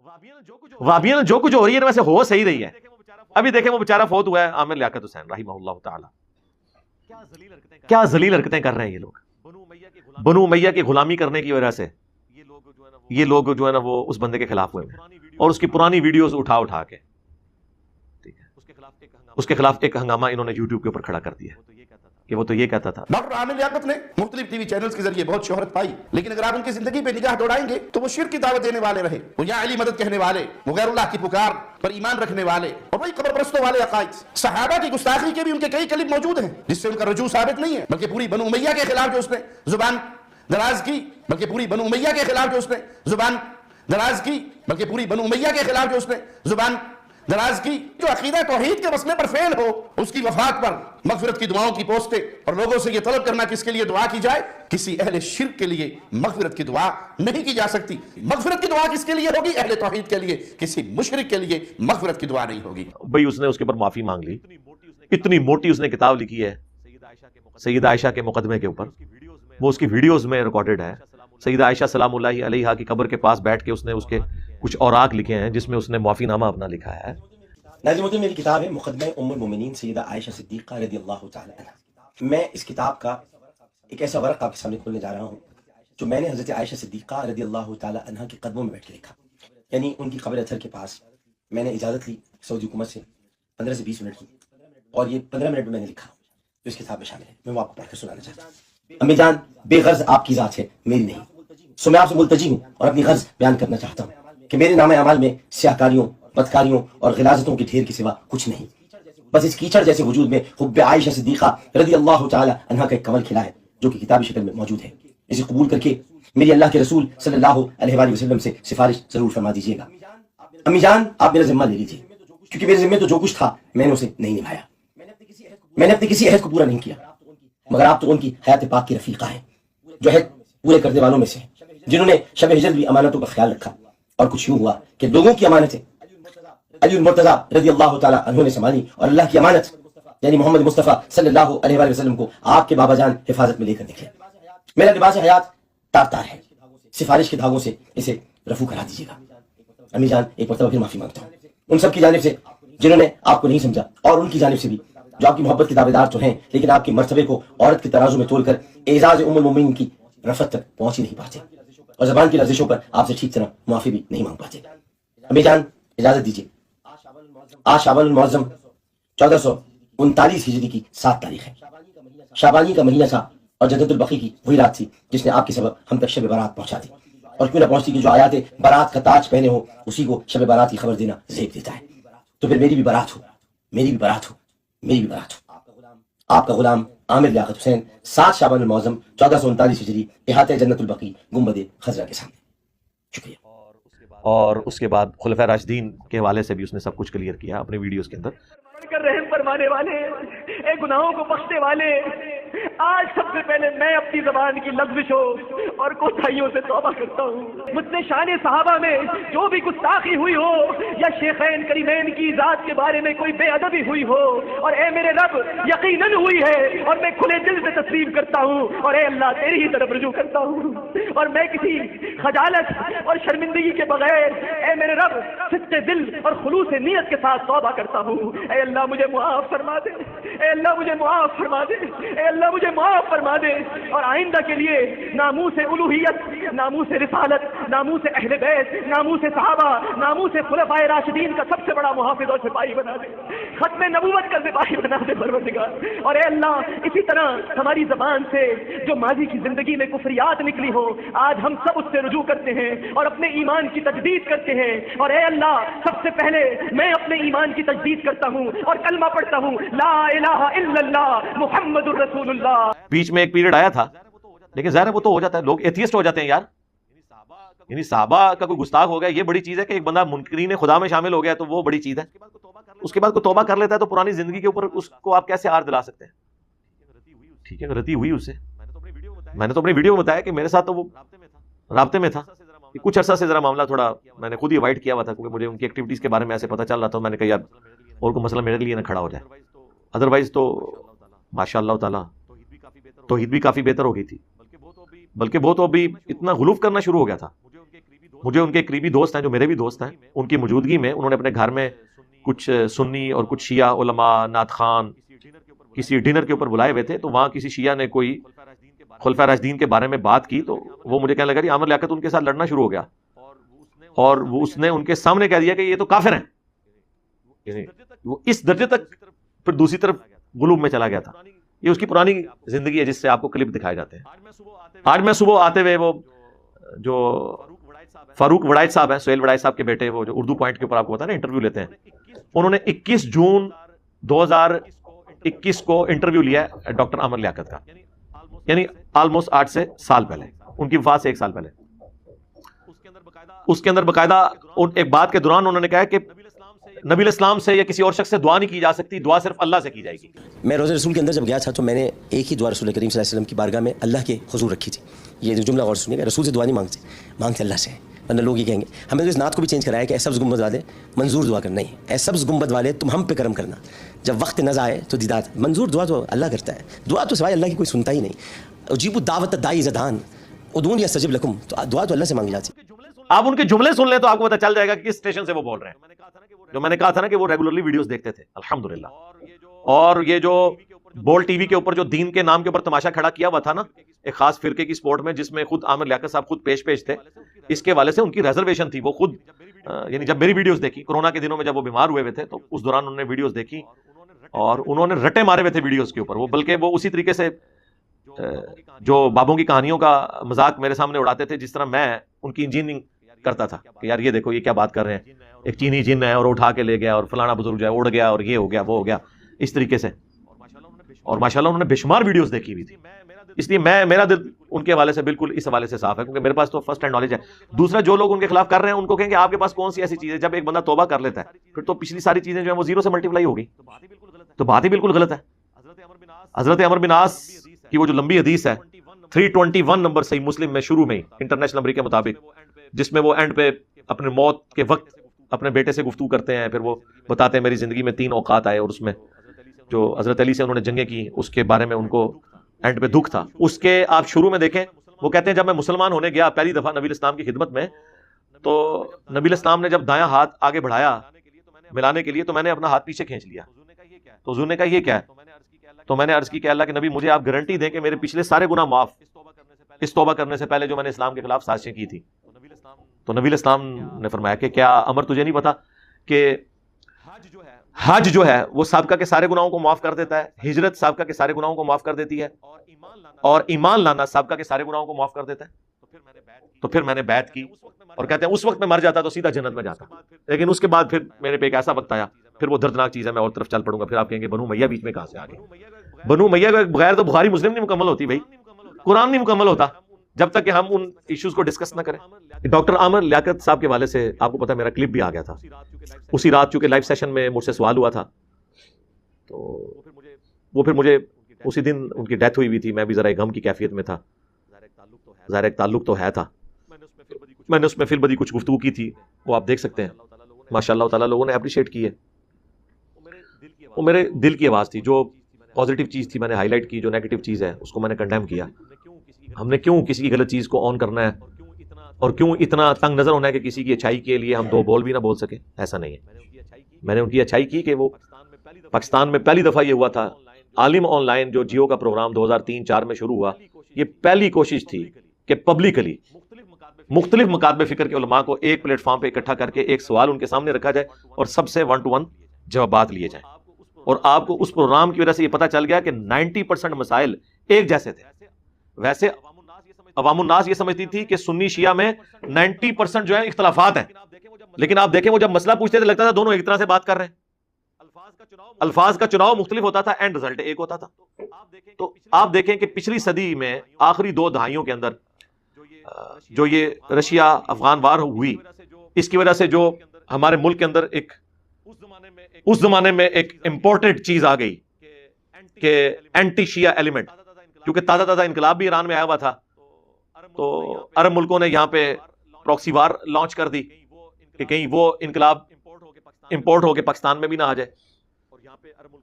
وابیاں جو کچھ ہو رہی ہے ویسے ہو صحیح رہی ہے. ابھی دیکھیں وہ بیچارہ فوت ہوا ہے عامر لیاقت حسین رحمہ اللہ تعالی. کیا ذلیل حرکتیں کر رہے ہیں یہ لوگ بنو امیہ کی غلامی کرنے کی وجہ سے. یہ لوگ جو ہے نا وہ اس بندے کے خلاف ہوئے ہیں اور اس کی پرانی ویڈیوز اٹھا کے اس کے خلاف ایک ہنگامہ انہوں نے یوٹیوب کے اوپر کھڑا کر دیا کہ وہ تو یہ کہتا تھا. ڈاکٹر عامر لیاقت نے مختلف ٹی وی چینلز کے ذریعے بہت شہرت پائی، لیکن اگر آپ ان کی زندگی پہ نگاہ دوڑائیں گے تو وہ شرک کی دعوت دینے والے رہے، وہ یا علی مدد کہنے والے، وہ غیر اللہ کی پکار پر ایمان رکھنے والے، اور وہی قبر پرستوں والے عقائد. صحابہ کی گستاخی کے بھی ان کے کئی کلپ موجود ہیں جس سے ان کا رجوع ثابت نہیں ہے، بلکہ پوری بنو امیہ کے خلاف جو اس نے زبان دراز کی بلکہ پوری بنو امیہ کے خلاف جو اس نے زبان دراز کی بلکہ پوری بنو امیہ کے خلاف جو اس نے زبان دراز کی. جو عقیدہ توحید کے مسئلے پر فیل ہو اس کی وفات پر مغفرت کی دعاؤں کی پوسٹیں اور لوگوں سے یہ طلب کرنا کس کے لیے دعا کی جائے. کسی اہل شرک کے لیے مغفرت کی دعا نہیں کی جا سکتی. مغفرت کی دعا کس کے لیے ہوگی؟ اہل توحید کے لیے. کسی مشرک کے لیے مغفرت کی دعا نہیں ہوگی. بھئی اس نے اس کے اوپر معافی مانگ لی، اتنی موٹی اس نے کتاب لکھی ہے سیدہ عائشہ کے مقدمے کے اوپر، وہ اس کی ویڈیوز میں ریکارڈڈ ہے. سیدہ عائشہ سلام اللہ علیہا کی قبر کے پاس بیٹھ کے اس نے اس کے کچھ اوراق لکھے ہیں جس میں اس نے معافی نامہ اپنا لکھا ہے. ناظرین محترم، میری کتاب ہے مقدمہ ام المومنین سیدہ عائشہ صدیقہ رضی اللہ تعالی عنہا. میں اس کتاب کا ایک ایسا ورق آپ کے سامنے کھولنے جا رہا ہوں جو میں نے حضرت عائشہ صدیقہ رضی اللہ تعالی عنہا کے قدموں میں بیٹھ کے لکھا. یعنی ان کی قبر اطہر کے پاس میں نے اجازت لی سعودی حکومت سے 15 سے 20 منٹ کی، اور یہ 15 منٹ میں میں نے لکھا جو اس کتاب میں شامل ہے. میں وہ آپ کو پڑھ کر سنانا چاہتا ہوں. امی جان، بے غرض آپ کی ذات ہے، میری نہیں. سو میں آپ سے ملتجی ہوں اور اپنی غرض بیان کرنا چاہتا ہوں کہ میرے نام اعمال میں سیاہکاریوں، بدکاریوں اور غلاظتوں کے ڈھیر کے سوا کچھ نہیں. بس اس کیچڑ جیسے وجود میں حب عائشہ صدیقہ رضی اللہ تعالی عنہا کا ایک کمل کھلا ہے جو کہ کتابی شکل میں موجود ہے. اسے قبول کر کے میری اللہ کے رسول صلی اللہ علیہ وآلہ وسلم سے سفارش ضرور فرما دیجیے گا. امی جان، آپ میرا ذمہ لے لیجیے، کیونکہ میرے ذمہ تو جو کچھ تھا میں نے اسے نہیں نبھایا. میں نے اپنے کسی عہد کو پورا نہیں کیا، مگر آپ تو ان کی حیات پاک کی رفیقہ ہیں جو عہد پورے کرنے والوں میں سے ہیں، جنہوں نے شب ہجرت بھی امانتوں کا خیال رکھا. اور کچھ یوں ہوا کہ لوگوں کی امانتیں علی المرتضیٰ رضی اللہ تعالی عنہ نے سنبھالی، اور اللہ کی امانت یعنی محمد مصطفیٰ صلی اللہ علیہ وآلہ وسلم کو آپ کے بابا جان حفاظت میں لے کر نکلے. میرا لباس حیات تار تار ہے، سفارش کے دھاگوں سے اسے رفو کرا دیجیے گا. امی جان، ایک مرتبہ پھر معافی مانگتا ہوں ان سب کی جانب سے جنہوں نے آپ کو نہیں سمجھا، اور ان کی جانب سے بھی جو آپ کی محبت کے دعوے دار تو ہیں لیکن آپ کے مرتبے کو عورت کے ترازو میں تول کر اعزاز ام المومنین کی رفعت تک پہنچ ہی نہیں پاتے، اور زبان کی لرزشوں پر آپ سے ٹھیک طرح معافی بھی نہیں مانگ پاتے. امی جان، اجازت دیجیے. آج شعبان المعظم 1439 ہجری کی 7 تاریخ ہے. شعبانی کا مہینہ تھا اور جدت البقی کی وہی رات تھی جس نے آپ کے سبب ہم تک شب بارات پہنچا دی. اور کیوں نہ پہنچتی کہ جو آیات بارات کا تاج پہنے ہو اسی کو شب بارات کی خبر دینا زیب دیتا ہے. تو پھر میری بھی بارات ہو، میری بھی بارات ہو، میری بھی بارات ہو. آپ کا غلام عامر لیاقت حسین 7 شعبان المعظم 1439 ہجری، احاطہ جنت البقی، گنبد خضرا کے سامنے. شکریہ. اور اس کے بعد خلفۂ راشدین کے حوالے سے بھی اس نے سب کچھ کلیئر کیا اپنے ویڈیوز کے اندر. رحم فرمانے والے، اے گناہوں کو بخشنے والے، آج سب سے پہلے میں اپنی زبان کی لغزشوں اور کوتاہیوں سے توبہ کرتا ہوں. مجھ سے شان صحابہ میں جو بھی گستاخی ہوئی ہو یا شیخین کریمین کی ذات کے بارے میں کوئی بے ادبی ہوئی ہو، اور اے میرے رب یقیناً ہوئی ہے، اور میں کھلے دل سے تسلیم کرتا ہوں، اور اے اللہ تیری ہی طرف رجوع کرتا ہوں، اور میں کسی خجالت اور شرمندگی کے بغیر اے میرے رب صدق دل اور خلوص نیت کے ساتھ توبہ کرتا ہوں. اے اللہ مجھے معاف فرما دے، اے اللہ مجھے معاف فرما دے، اے اللہ مجھے معاف فرما دے. اور آئندہ کے لیے ناموس الوہیت، ناموس رسالت، ناموس اہل بیت، ناموس صحابہ، ناموس خلفائے راشدین کا سب سے بڑا محافظ اور سپاہی بنا دے، ختم نبوت کا سپاہی بنا دے پروردگار. اور اے اللہ اسی طرح ہماری زبان سے جو ماضی کی زندگی میں کفریات نکلی ہو آج ہم سب اس سے رجوع کرتے ہیں اور اپنے ایمان کی تجدید کرتے ہیں. اور اے اللہ سب سے پہلے میں اپنے ایمان کی تجدید کرتا ہوں اور کلمہ پڑھتا ہوں، لا الہ الا اللہ محمد الرسول اللہ. بیچ میں ایک پیریڈ آیا تھا، لیکن ظاہر ہے وہ تو ہو جاتا ہے، لوگ ایتھیسٹ ہو جاتے ہیں یار. یعنی صحابہ کا کوئی گستاخ ہو گیا یہ بڑی چیز ہے کہ ایک بندہ منکرین خدا میں شامل ہو گیا تو وہ بڑی چیز ہے. اس کے بعد کوئی توبہ کر لیتا ہے تو پرانی زندگی کے اوپر اس کو آپ کیسے آر دلا سکتے ہیں؟ ٹھیک ہے، غلطی ہوئی اس سے. میں نے تو اپنی ویڈیو میں بتایا کہ میرے ساتھ تو وہ رابطے میں تھا. کچھ عرصہ سے ذرا معاملہ تھوڑا میں نے خود ہی اوائڈ کیا ہوا تھا کیونکہ مجھے ان کی ایکٹیویٹیز کے بارے میں ایسے پتہ چل رہا تھا. میں نے کہا یار اور کوئی مسئلہ میرے لیے نہ کھڑا ہو جائے، ادروائز تو ماشاء اللہ تعالیٰ توحید بھی کافی بہتر ہو گئی تھی، بلکہ وہ تو ابھی اتنا غلوف کرنا شروع ہو گیا تھا. مجھے ان کے قریبی دوست ہیں جو میرے بھی دوست ہیں، ان کی موجودگی میں انہوں نے اپنے گھر میں کچھ سنی اور کچھ شیعہ علماء نعت خوان کسی ڈنر کے اوپر بلائے ہوئے تھے، تو وہاں کسی شیعہ نے کوئی خلفائے راشدین کے بارے میں بات کی، تو وہ مجھے کہنے لگا کہ عامر لیاقت ان کے ساتھ لڑنا شروع ہو گیا، اور وہ اس نے ان کے سامنے کہہ دیا کہ یہ تو کافر ہیں، یعنی وہ اس درجے تک پھر دوسری طرف غلوب میں چلا گیا تھا۔ یہ اس کی پرانی زندگی ہے جس سے آپ کو کلپ دکھائے جاتے ہیں۔ آج میں صبح آتے ہوئے وہ جو فاروق وڑائچ صاحب ہیں، سہیل وڑائچ صاحب کے بیٹے، وہ جو اردو پوائنٹ کے اوپر آپ کو پتا ہے نا انٹرویو لیتے ہیں، انہوں نے 21 جون 2021 کو انٹرویو لیا ہے ڈاکٹر عامر لیاقت کا، یعنی آلموسٹ 8 سے سال پہلے، ان کی وفات سے 1 سال پہلے۔ اس کے اندر باقاعدہ ایک بات کے دوران انہوں نے کہا کہ نبی الاسلام سے یا کسی اور شخص سے دعا نہیں کی جا سکتی، دعا صرف اللہ سے کی جائے گی۔ میں روزہ رسول کے اندر جب گیا تھا تو میں نے ایک ہی دعا رسول کریم صلی اللہ علیہ وسلم کی بارگاہ میں اللہ کے حضور رکھی تھی۔ یہ جو جملہ غور سنیے گا، رسول سے دعا نہیں مانگتے اللہ سے، ورنہ لوگ یہ کہیں گے۔ ہمیں تو اس نعت کو بھی چینج کرایا کہ اے سبز گنبد والے منظور دعا کرنا، نہیں اے سبز گنبد والے تم ہم پہ کرم کرنا، جب وقت نظر آئے تو دیدات منظور دعا تو اللہ کرتا ہے، دعا تو سوائے اللہ کی کوئی سنتا ہی نہیں۔ اجیب الدعوت الداعی اذا دعان ادعونی استجب لکم، تو دعا تو اللہ سے مانگی جاتی ہے۔ آپ ان کے جملے سن لیں تو آپ کو پتہ چل جائے گا کہ کس اسٹیشن سے وہ بول رہے ہیں۔ جو میں نے کہا تھا نا کہ وہ ریگولرلی ویڈیوز دیکھتے تھے الحمدللہ، اور یہ جو بول ٹی وی کے اوپر جو دین کے نام کے اوپر تماشا کھڑا کیا ہوا تھا نا ایک خاص فرقے کی سپورٹ میں، جس میں خود عامر لیاقت صاحب خود پیش تھے، اس کے والے سے ان کی ریزرویشن تھی۔ وہ خود یعنی جب میری ویڈیوز دیکھی کورونا کے دنوں میں، جب وہ بیمار ہوئے تھے، تو اس دوران انہوں نے ویڈیوز دیکھی اور انہوں نے رٹے مارے ہوئے تھے ویڈیوز کے اوپر، وہ بلکہ وہ اسی طریقے سے جو بابوں کی کہانیوں کا مذاق میرے سامنے اڑاتے تھے جس طرح میں ان کی انجینئرنگ کرتا تھا کہ یار یہ دیکھو یہ کیا بات کر رہے ہیں، ایک چینی جن ہے اور اٹھا کے لے گیا اور فلانا بزرگ جو ہے اڑ گیا اور یہ ہو گیا وہ ہو گیا، اس طریقے سے۔ اور ماشاءاللہ انہوں نے بے شمار ویڈیوز دیکھی ہوئی تھی، اس لیے میرا دل ان کے حوالے سے بالکل اس حوالے سے صاف ہے، کیونکہ میرے پاس تو فرسٹ ہینڈ نالج ہے۔ دوسرا، جو لوگ ان کے خلاف کر رہے ہیں ان کو کہیں گے آپ کے پاس کون سی ایسی چیز ہے؟ جب ایک بندہ توبہ کر لیتا ہے پھر تو پچھلی ساری چیزیں جو ہیں وہ زیرو سے ملٹیپلائی ہوگی، تو بات ہی بالکل غلط ہے۔ حضرت عمر بن عاص کی وہ جو لمبی حدیث ہے 321 نمبر صحیح مسلم میں شروع میں ہی انٹرنیشنل نمبر کے مطابق، جس میں وہ اینڈ پہ اپنے موت کے وقت اپنے بیٹے سے گفتگو کرتے ہیں، پھر وہ بتاتے ہیں میری زندگی میں 3 اوقات آئے اور اس میں جو حضرت علی سے انہوں نے جنگیں کی اس کے بارے میں ان کو اینڈ پہ دکھ تھا۔ اس کے آپ شروع میں دیکھیں وہ کہتے ہیں جب میں مسلمان ہونے گیا پہلی دفعہ نبی الاسلام کی خدمت میں، تو نبی الاسلام نے جب دایاں ہاتھ آگے بڑھایا ملانے کے لیے تو میں نے اپنا ہاتھ پیچھے کھینچ لیا، تو حضور نے کہا یہ کیا ہے؟ تو میں نے عرض کی کہ اللہ کے نبی مجھے آپ گارنٹی دیں کہ میرے پچھلے سارے گناہ معاف، اس توبہ کرنے سے پہلے جو میں نے اسلام کے خلاف سازشیں کی تھی۔ تو نبی الاسلام نے فرمایا کہ کیا عمر تجھے نہیں پتا کہ حج جو ہے وہ سابقہ کے سارے گناہوں کو معاف کر دیتا ہے، ہجرت سابقہ کے سارے گناہوں کو معاف کر دیتی ہے، اور ایمان لانا سابقہ کے سارے گناہوں کو معاف کر دیتا ہے۔ تو پھر میں نے بیعت کی، اور کہتے ہیں اس وقت میں مر جاتا تو سیدھا جنت میں جاتا، لیکن اس کے بعد پھر میرے پہ ایک ایسا وقت آیا، پھر وہ دردناک چیز ہے میں اور طرف چل پڑوں گا، پھر آپ کہیں گے بنو امیہ بیچ میں کہاں سے آ گئے؟ بنو امیہ کا بغیر تو بخاری مسلم نہیں مکمل ہوتی بھائی، قرآن نہیں مکمل ہوتا جب تک کہ ہم ان ایشوز کو ڈسکس نہ کریں۔ ڈاکٹر عامر لیاقت صاحب کے حوالے سے آپ کو پتا میرا کلپ بھی آ گیا تھا اسی رات، چونکہ لائیو سیشن میں مجھ سے سوال ہوا تھا، تو وہ پھر مجھے اسی دن ان کی ڈیتھ ہوئی تھی، میں بھی ذرا ایک غم کی کیفیت میں تھا، ظاہر ایک تعلق تو ہے تھا، میں نے اس میں فی البدی کچھ گفتگو کی تھی، وہ آپ دیکھ سکتے ہیں، ماشاء اللہ تعالیٰ لوگوں نے اپریشیٹ کی ہے۔ وہ میرے دل کی آواز تھی، جو پازیٹیو چیز تھی میں نے ہائی لائٹ کی، جو نیگیٹو چیز ہے اس کو میں نے کنڈیم کیا۔ ہم نے کیوں کسی کی غلط چیز کو آن کرنا ہے، اور کیوں اتنا تنگ نظر ہونا ہے کہ کسی کی اچھائی کے لیے ہم 2 بول بھی نہ بول سکے؟ ایسا نہیں ہے، میں نے ان کی اچھائی کی کہ وہ پاکستان میں پہلی دفعہ یہ ہوا تھا، عالم آن لائن جو جیو کا پروگرام 2003-04 میں شروع ہوا، یہ پہلی کوشش تھی کہ پبلکلی مختلف مکاتب فکر کے علماء کو ایک پلیٹ فارم پہ اکٹھا کر کے ایک سوال ان کے سامنے رکھا جائے اور سب سے 1 to 1 جوابات لیے جائیں۔ اور آپ کو اس پروگرام کی وجہ سے یہ پتا چل گیا کہ 90% مسائل ایک جیسے تھے۔ ویسے عوام الناس یہ سمجھتی تھی کہ سنی شیعہ میں 90% جو ہے اختلافات ہیں، لیکن آپ دیکھیں وہ جب مسئلہ پوچھتے تھے لگتا تھا دونوں ایک طرح سے بات کر رہے ہیں، الفاظ کا چناؤ مختلف ہوتا تھا، اینڈ رزلٹ ایک ہوتا تھا۔ تو آپ دیکھیں کہ پچھلی صدی میں آخری 2 دہائیوں کے اندر جو یہ رشیا افغان وار ہوئی، اس کی وجہ سے جو ہمارے ملک کے اندر اس زمانے میں ایک امپورٹنٹ چیز آ گئی کہ اینٹی شیعہ ایلیمنٹ، کیونکہ تازہ انقلاب بھی ایران میں آیا ہوا تھا، تو عرب ملکوں نے یہاں پہ پراکسی وار لانچ کر دی کہ کہیں وہ انقلاب امپورٹ ہو کے پاکستان میں بھی نہ آ جائے،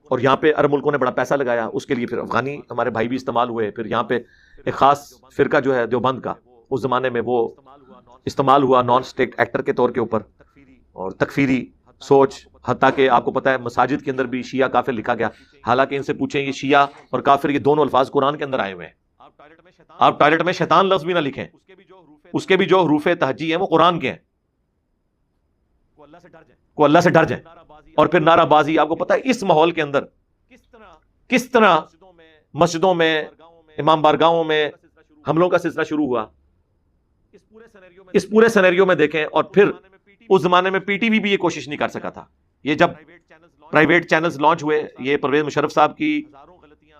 اور یہاں پہ عرب ملکوں نے بڑا پیسہ لگایا اس کے لیے، پھر افغانی ہمارے بھائی بھی استعمال ہوئے، پھر یہاں پہ ایک خاص فرقہ جو ہے دیوبند کا اس زمانے میں وہ استعمال ہوا نان اسٹیٹ ایکٹر کے طور کے اوپر، اور تکفیری سوچ، حتیٰ کہ آپ کو پتہ ہے مساجد کے اندر بھی شیعہ کافر لکھا گیا، حالانکہ ان سے پوچھیں یہ شیعہ اور کافر یہ دونوں الفاظ قرآن کے اندر آئے ہوئے ہیں۔ آپ ٹوائلٹ میں شیطان لفظ بھی نہ لکھیں، اس کے بھی جو حروف تہجی ہیں وہ قرآن کے ہیں، کو اللہ سے ڈر جائیں۔ اور پھر نعرہ بازی، آپ کو پتہ ہے اس ماحول کے اندر کس طرح مسجدوں میں، امام بارگاہوں میں حملوں کا سلسلہ شروع ہوا۔ اس پورے سینیریو میں دیکھیں، اور پھر اس زمانے میں پی ٹی وی بھی یہ کوشش نہیں کر سکا تھا۔ یہ جب پرائیویٹ چینلز لانچ ہوئے، یہ پرویز مشرف صاحب کی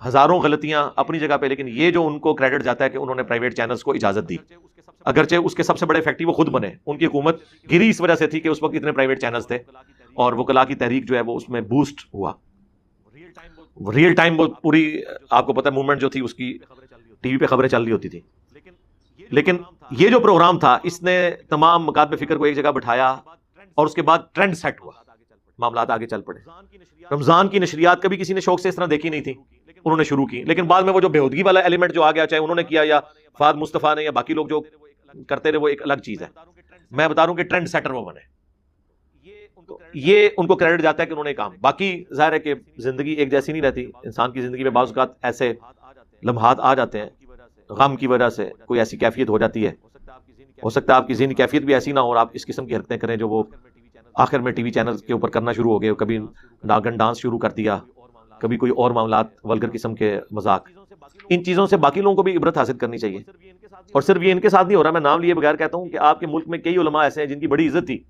ہزاروں غلطیاں اپنی جگہ پہ، لیکن یہ جو ان کو کریڈٹ جاتا ہے کہ انہوں نے پرائیویٹ چینلز کو اجازت دی، اگرچہ اس کے سب سے بڑے فیکٹری وہ خود بنے، ان کی حکومت گری اس وجہ سے تھی کہ اس وقت اتنے پرائیویٹ چینلز تھے، اور وکلاء کی تحریک جو ہے وہ اس میں بوسٹ ہوا۔ ریئل ٹائم وہ پوری آپ کو پتہ ہے موومنٹ جو تھی اس کی ٹی وی پہ خبریں چل رہی ہوتی تھی۔ لیکن یہ جو پروگرام تھا اس نے تمام مکاتب فکر کو ایک جگہ بٹھایا، اور اس کے بعد ٹرینڈ سیٹ ہوا، معاملات آگے چل پڑے۔ رمضان کی نشریات کبھی کسی نے شوق سے اس طرح دیکھی نہیں تھی، انہوں نے شروع کی، لیکن بعد میں وہ جو بےہودگی والا ایلیمنٹ جو آ گیا، چاہے انہوں نے کیا یا فہد مصطفیٰ نے یا باقی لوگ جو کرتے رہے، وہ ایک الگ چیز ہے۔ میں بتا رہا ہوں کہ ٹرینڈ سیٹر وہ بنے، یہ ان کو کریڈٹ جاتا ہے کہ انہوں نے کام۔ باقی ظاہر ہے کہ زندگی ایک جیسی نہیں رہتی، انسان کی زندگی میں بعض اوقات ایسے لمحات آ جاتے ہیں، غم کی وجہ سے کوئی ایسی کیفیت ہو جاتی ہے، ہو سکتا ہے آپ کی ذہنی کیفیت بھی ایسی نہ ہو اور آپ اس قسم کی حرکتیں کریں جو وہ آخر میں ٹی وی چینل کے اوپر کرنا شروع ہو گئے، کبھی ناگن ڈانس شروع کر دیا، کبھی کوئی اور معاملات، ولگر قسم کے مذاق۔ ان چیزوں سے باقی لوگوں کو بھی عبرت حاصل کرنی چاہیے، اور صرف یہ ان کے ساتھ نہیں ہو رہا۔ میں نام لیے بغیر کہتا ہوں کہ آپ کے ملک میں کئی علماء ایسے ہیں جن کی بڑی عزت تھی،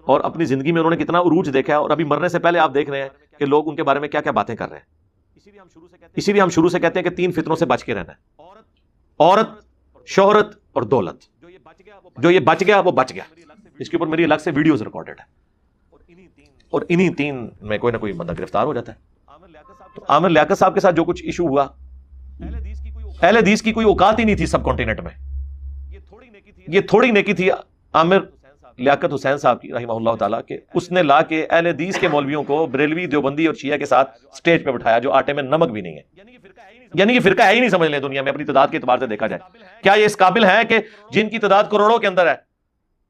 اور اپنی زندگی میں انہوں نے کتنا عروج دیکھا ہے، اور ابھی مرنے سے پہلے آپ دیکھ رہے ہیں کہ لوگ ان کے بارے میں کیا کیا باتیں کر رہے ہیں۔ اسی لیے ہم شروع سے کہتے ہیں کہ 3 فتنوں سے بچ کے رہنا ہے: عورت، شہرت اور دولت۔ جو یہ بچ گیا وہ بچ گیا۔ اس کے اوپر میری الگ سے ویڈیوز ریکارڈڈ ہے، اور انہی 3 میں کوئی نہ کوئی بندہ گرفتار ہو جاتا ہے۔ تو عامر لیاقت صاحب کے ساتھ جو کچھ ایشو ہوا، اہل حدیث کی کوئی اوقات ہی نہیں تھی سب کانٹیننٹ میں۔ یہ تھوڑی نیکی تھی عامر لیاقت حسین صاحب کی رحمہ اللہ تعالیٰ، کہ اس نے لا کے اہل حدیث کے مولویوں کو بریلوی، دیوبندی اور شیعہ کے ساتھ سٹیج پہ بٹھایا جو آٹے میں نمک بھی نہیں ہے۔ یعنی یہ فرقہ ہے ہی نہیں سمجھ لیں دنیا میں، اپنی تعداد کے اعتبار سے دیکھا جائے۔ کیا یہ اس قابل ہے کہ جن کی تعداد کروڑوں کے اندر ہے،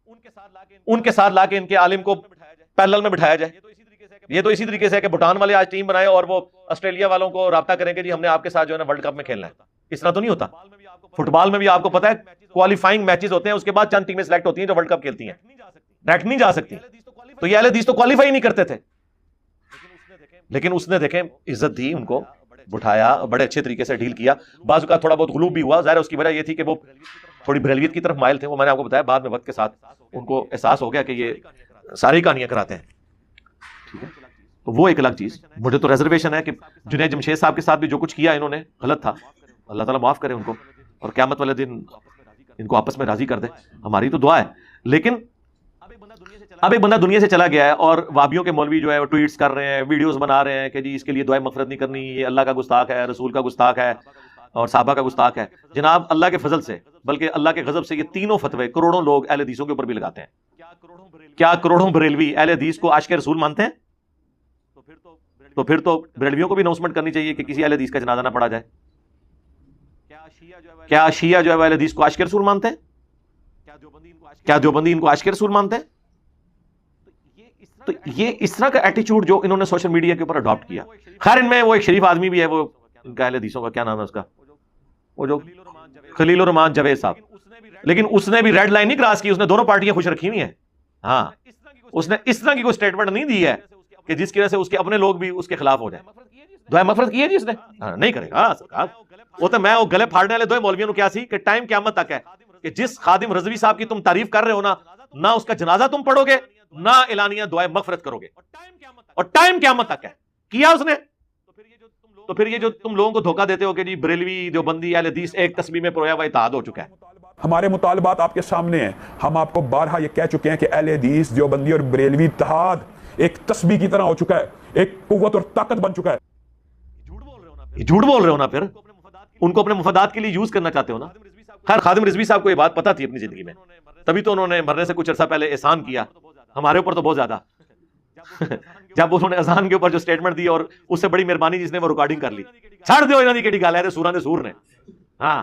ان کے ساتھ لا کے ان کے عالم کو پیرلل میں بٹھایا جائے؟ یہ تو اسی طریقے سے ہے کہ بھوٹان والے آج ٹیم بنائے اور وہ آسٹریلیا والوں کو رابطہ کریں کہ جی ہم نے آپ کے ساتھ جو ہے نا ورلڈ کپ میں کھیلنا ہے۔ اس طرح تو نہیں ہوتا۔ فٹ بال میں بھی آپ کو پتا ہے کوالیفائنگ میچز ہوتے ہیں، اس کے بعد چند ٹیمیں سلیکٹ ہوتی ہیں جو ورلڈ کپ کھیلتی ہیں، ڈائریکٹ نہیں جا سکتی۔ تو یہ اہل حدیث تو کوالیفائی نہیں کرتے تھے، لیکن اس نے دیکھیں عزت دی، ان کو بٹھایا، بڑے اچھے طریقے سے ڈیل کیا۔ بعض کا تھوڑا بہت غلوب بھی ہوا، ظاہر ہے اس کی وجہ یہ تھی کہ وہ تھوڑی بریلویت کی طرف مائل تھے، وہ میں نے آپ کو بتایا۔ بعد میں وقت کے ساتھ ان کو احساس ہو گیا کہ یہ ساری کہانیاں کراتے ہیں، ٹھیک ہے؟ تو وہ ایک الگ چیز۔ مجھے تو ریزرویشن ہے کہ جنید جمشید صاحب کے ساتھ بھی جو کچھ کیا انہوں نے غلط تھا، اللہ تعالیٰ معاف کرے ان کو، اور قیامت والے دن ان کو آپس میں راضی کر دے، ہماری تو دعا ہے۔ لیکن اب ایک بندہ دنیا سے چلا گیا ہے، اور وابیوں کے مولوی جو ہے وہ ٹویٹس کر رہے ہیں، ویڈیوز بنا رہے ہیں کہ جی اس کے لیے دعائیں مغفرت نہیں کرنی، یہ اللہ کا گستاخ ہے، رسول کا گستاخ ہے، اور صحابہ کا گستاخ ہے۔ جناب اللہ کے فضل سے، بلکہ اللہ کے غضب سے، یہ تینوں فتوے کروڑوں لوگ اہل حدیثوں کے اوپر بھی لگاتے ہیں۔ کیا کروڑوں بریلوی اہل حدیث کو عاشق رسول مانتے ہیں؟ تو پھر تو بریلویوں کو بھی اناؤنسمنٹ کرنی چاہیے کہ کسی اہل حدیث کا جنازہ نہ پڑھا جائے۔ کیا شیعہ جو ہے اہل حدیث کو عاشق رسول مانتے ہیں؟ کیا دیوبندی ان کو عاشق رسول مانتے ہیں؟ تو یہ اس طرح کا ایٹیچیوڈ جو انہوں نے سوشل میڈیا کے اوپر اڈاپٹ کیا۔ خیر ان میں وہ ایک شریف آدمی بھی ہے، وہ ان کا اہل حدیثوں کا کیا نام ہے اس کا، وہ جو خلیل الرحمان جاوید صاحب، لیکن اس نے بھی ریڈ لائن نہیں کراس کی، اس نے دونوں پارٹیاں خوش رکھی ہوئی ہیں۔ ہاں، اس نے اس طرح کی کوئی سٹیٹمنٹ نہیں دی ہے کہ جس کی وجہ سے اس کے اپنے لوگ بھی اس کے خلاف ہو جائیں۔ دعائیں مغفرت کی ہے جی اس نے؟ نہیں کرے گا سرکار۔ وہ تو میں وہ گلے پھاڑنے والے دو مولویوں نے کیا سی کہ ٹائم قیامت تک ہے کہ جس خادم رضوی صاحب کی تم تعریف کر رہے ہو نا، نہ اس کا جنازہ تم پڑھو گے، نہ اعلانیہ دعائیں مغفرت کرو گے، اور ٹائم قیامت تک ہے۔ کیا اس نے؟ تو پھر یہ جو تم لوگوں کو دھوکہ دیتے ہو کہ جی بریلوی دیوبندی اہل حدیث ایک تسبیح میں پرویا ہوا اتحاد ہو چکا ہے۔ ہمارے مطالبات آپ کے سامنے ہیں، ہم آپ کو بارہا یہ کہہ چکے ہیں کہ اہل حدیث دیوبندی اور بریلوی اتحاد ایک تسبیح کی طرح ہو چکا ہے، ایک قوت اور طاقت بن چکا ہے۔ یہ جھوٹ بول رہے ہو نا، پھر ان کو اپنے مفادات کے لیے یوز کرنا چاہتے ہو نا۔ خیر خادم رضوی صاحب کو یہ بات پتہ تھی اپنی زندگی میں، تبھی تو انہوں نے مرنے سے کچھ عرصہ پہلے احسان کیا ہمارے اوپر تو بہت زیادہ جب انہوں نے اذان کے اوپر جو سٹیٹمنٹ دی، اور اس سے بڑی مہربانی جس نے وہ ریکارڈنگ کر لی۔ چھاڑ دیو انہاں دی کیڑی گل ہے تے سوراں دے سور نے۔ ہاں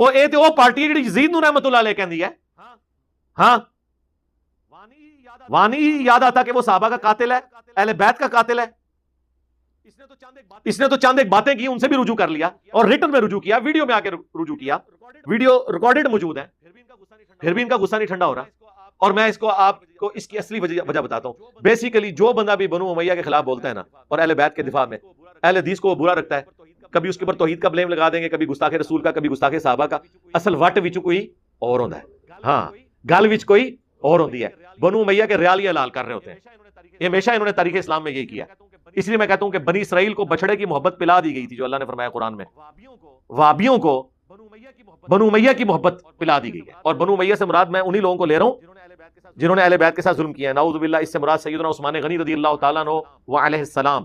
وہ اے تے او پارٹی ہے جڑی یزید نو رحمت اللہ علیہ کہندی ہے ہاں وانی یاد آتا کہ وہ صحابہ کا قاتل ہے، اہل بیت کا قاتل ہے. اس نے تو چند ایک باتیں کی، ان سے بھی رجوع کر لیا اور ریٹن میں رجوع کیا، ویڈیو میں آ کے رجوع کیا، ویڈیو ریکارڈڈ موجود ہے، پھر بھی ان کا غصہ نہیں ٹھنڈا ہو رہا. اور میں اس کو آپ کو اس کی اصلی وجہ بتاتا ہوں. بیسیکلی جو بندہ بھی بنو امیہ کے خلاف بولتا ہے نا اور اہل بیت کے دفاع میں، اہل حدیث کو وہ برا رکھتا ہے، کبھی اس کے اوپر توحید کا بلیم لگا دیں گے، کبھی گستاخ رسول کا، کبھی گستاخ صحابہ کا. اصل وٹ وچ کوئی اور ہوندا ہے، ہاں گل وچ کوئی اور ہوندی ہے. بنو امیہ کے ریال حلال کر رہے ہوتے ہیں. یہ ہمیشہ انہوں نے تاریخ اسلام میں یہی کیا. اس لیے میں کہتا ہوں کہ بنی اسرائیل کو بچڑے کی محبت پلا دی گئی تھی، جو اللہ نے فرمایا قرآن میں. وابیوں کو بنو امیہ کی محبت پلا دی گئی ہے. اور بنو امیہ سے مراد میں انہی لوگوں کو لے رہا ہوں جنہوں نے اہل بیت کے ساتھ ظلم کیا ہے. نعوذ باللہ، اس سے مراد سیدنا عثمان غنی رضی اللہ تعالیٰ عنہ وعلیہ السلام،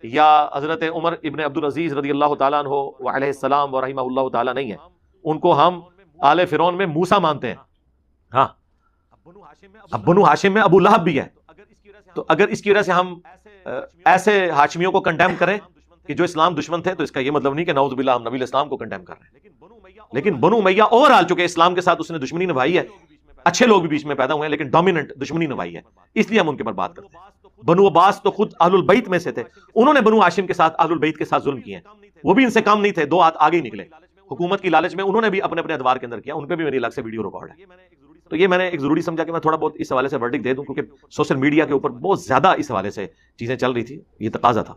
یا حضرت عمر ابن عبدالعزیز رضی اللہ تعالیٰ عنہ وعلیہ السلام ورحمہ اللہ تعالیٰ نہیں ہے. ان کو ہم آل فرعون میں موسیٰ مانتے ہیں. ہاں، اب بنو ہاشم میں ابو لہب بھی ہے. تو اگر اس کی وجہ سے ہم ایسے ہاشمیوں کو کنڈیم کریں کہ جو اسلام دشمن تھے، تو اس کا یہ مطلب نہیں کہ نعوذ باللہ ہم نبی الاسلام کو کنڈیم کر رہے ہیں. لیکن بنو امیہ اوور آل چکے اسلام کے ساتھ اس نے دشمنی نبھائی ہے. اچھے لوگ بھی بیچ میں پیدا ہوئے ہیں لیکن ڈومیننٹ دشمنی نبھائی ہے، اس لیے ہم ان کے پر بات کرتے ہیں. بنو عباس تو خود اہل البیت میں سے تھے، انہوں نے بنو ہاشم کے ساتھ اہل البیت کے ساتھ ظلم کیے ہیں. وہ بھی ان سے کم نہیں تھے، 2 ہاتھ آگے ہی نکلے. حکومت کی لالچ میں انہوں نے بھی اپنے ادوار کے اندر کیا. ان پہ بھی میری الگ سے ویڈیو ریکارڈ ہے. تو یہ میں نے ایک ضروری سمجھا کہ میں تھوڑا بہت اس حوالے سے ورڈکٹ دے دوں، کیونکہ سوشل میڈیا کے اوپر بہت زیادہ اس حوالے سے چیزیں چل رہی تھی، یہ تقاضا تھا.